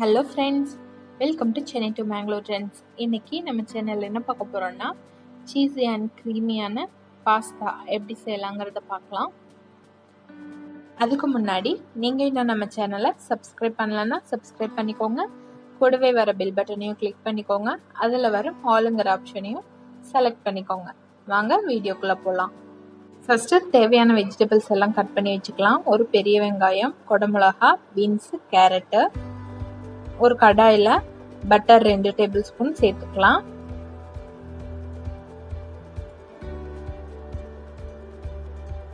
Hello friends, welcome to Chennai to Mangalore trends. இன்றைக்கி நம்ம சேனலில் என்ன பார்க்க போகிறோன்னா சீஸி அண்ட் க்ரீமியான பாஸ்தா எப்படி செய்யலாங்கிறத பார்க்கலாம். அதுக்கு முன்னாடி நீங்கள் இன்னும் நம்ம சேனலை சப்ஸ்கிரைப் பண்ணலன்னா சப்ஸ்கிரைப் பண்ணிக்கோங்க. கூடவே வர பெல் பட்டனையும் கிளிக் பண்ணிக்கோங்க. அதில் வர ஆளுங்கிற ஆப்ஷனையும் செலக்ட் பண்ணிக்கோங்க. வாங்க வீடியோக்குள்ளே போகலாம். ஃபஸ்ட்டு தேவையான வெஜிடபிள்ஸ் எல்லாம் கட் பண்ணி வச்சுக்கலாம். ஒரு பெரிய வெங்காயம், குடமிளகா, பீன்ஸு, கேரட்டு. ஒரு கடாயில் பட்டர் 2 டேபிள் ஸ்பூன் சேர்த்துக்கலாம்.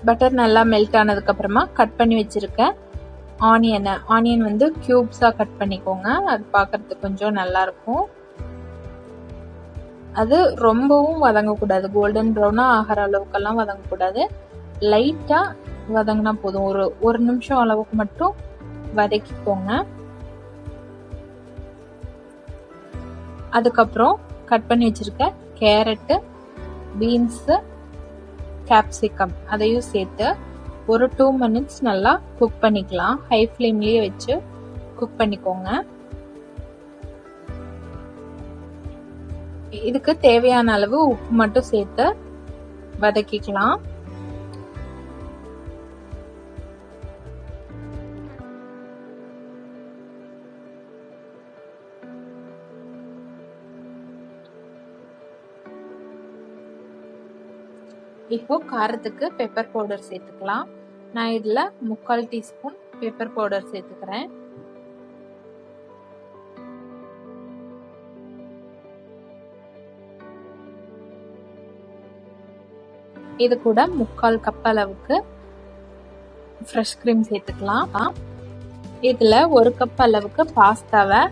பட்டர் நல்லா மெல்ட் ஆனதுக்கு அப்புறமா கட் பண்ணி வச்சிருக்க ஆனியன் வந்து கியூப்ஸா கட் பண்ணிக்கோங்க. அது பார்க்கறதுக்கு கொஞ்சம் நல்லா இருக்கும். அது ரொம்பவும் வதங்கக்கூடாது, கோல்டன் ப்ரௌனா ஆகிற அளவுக்கெல்லாம் வதங்கக்கூடாது. லைட்டா வதங்கினா போதும். ஒரு நிமிஷம் அளவுக்கு மட்டும் வதக்கிக்கோங்க. அதுக்கப்புறம் கட் பண்ணி வச்சிருக்க கேரட்டு, பீன்ஸு, கேப்சிகம் அதையும் சேர்த்து ஒரு 2 minutes நல்லா குக் பண்ணிக்கலாம். ஹை ஃப்ளேம்லயே வச்சு குக் பண்ணிக்கோங்க. இதுக்கு தேவையான அளவு உப்பு மட்டும் சேர்த்து வதக்கிக்கலாம். இப்போ காரத்துக்கு பெப்பர் பவுடர் சேர்த்துக்கலாம். நான் இதுல 3/4 டீஸ்பூன் பெப்பர் பவுடர் சேர்த்துக்கிறேன். இது கூட 3/4 கப் அளவுக்கு ஃப்ரெஷ் கிரீம் சேர்த்துக்கலாம். இதுல 1 கப் அளவுக்கு பாஸ்தாவை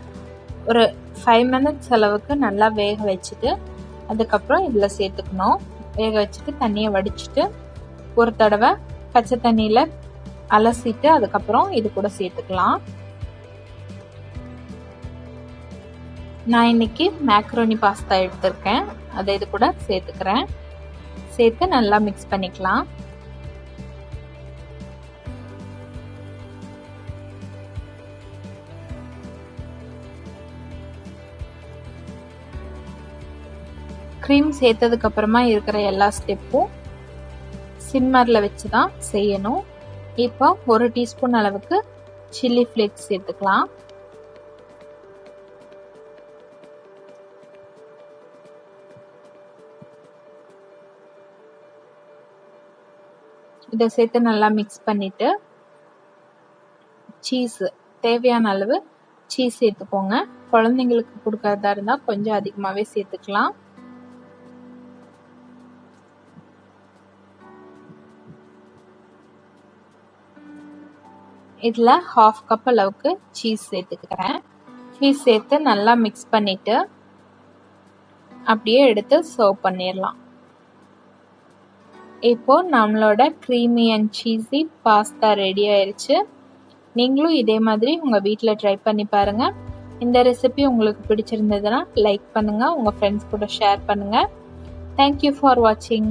ஒரு 5 minutes அளவுக்கு நல்லா வேக வச்சுட்டு அதுக்கப்புறம் இதுல சேர்த்துக்கணும். வேக வச்சுட்டு தண்ணியை வடிச்சிட்டு ஒரு தடவை பச்சை தண்ணியில அலசிட்டு அதுக்கப்புறம் இது கூட சேர்த்துக்கலாம். நான் இன்னைக்கு மேக்ரோனி பாஸ்தா எடுத்திருக்கேன். அதை இது கூட சேர்த்துக்கிறேன். சேர்த்து நல்லா மிக்ஸ் பண்ணிக்கலாம். க்ரீம் சேர்த்ததுக்கு அப்புறமா இருக்கிற எல்லா ஸ்டெப்பும் சிம்மர்ல வச்சுதான் செய்யணும். இப்போ 1 டீஸ்பூன் அளவுக்கு சில்லி ஃபிளேக்ஸ் சேர்த்துக்கலாம். இதை சேர்த்து நல்லா மிக்ஸ் பண்ணிட்டு சீஸ் தேவையான அளவு சீஸ் சேர்த்துக்கோங்க. குழந்தைங்களுக்கு கொடுக்கறதா இருந்தா கொஞ்சம் அதிகமாவே சேர்த்துக்கலாம். இதுல 1/2 கப் அளவுக்கு சீஸ் சேர்த்துக்கிறேன். சீஸ் சேர்த்து நல்லா மிக்ஸ் பண்ணிட்டு அப்படியே எடுத்து சர்வ் பண்ணிடலாம். இப்போ நம்மளோட creamy and cheesy pasta ready ஆயிருச்சு. நீங்களும் இதே மாதிரி உங்க வீட்ல ட்ரை பண்ணி பாருங்க. இந்த ரெசிபி உங்களுக்கு பிடிச்சிருந்ததுன்னா லைக் பண்ணுங்க, உங்க ஃப்ரெண்ட்ஸ் கூட ஷேர் பண்ணுங்க. தேங்க்யூ ஃபார் வாட்சிங்.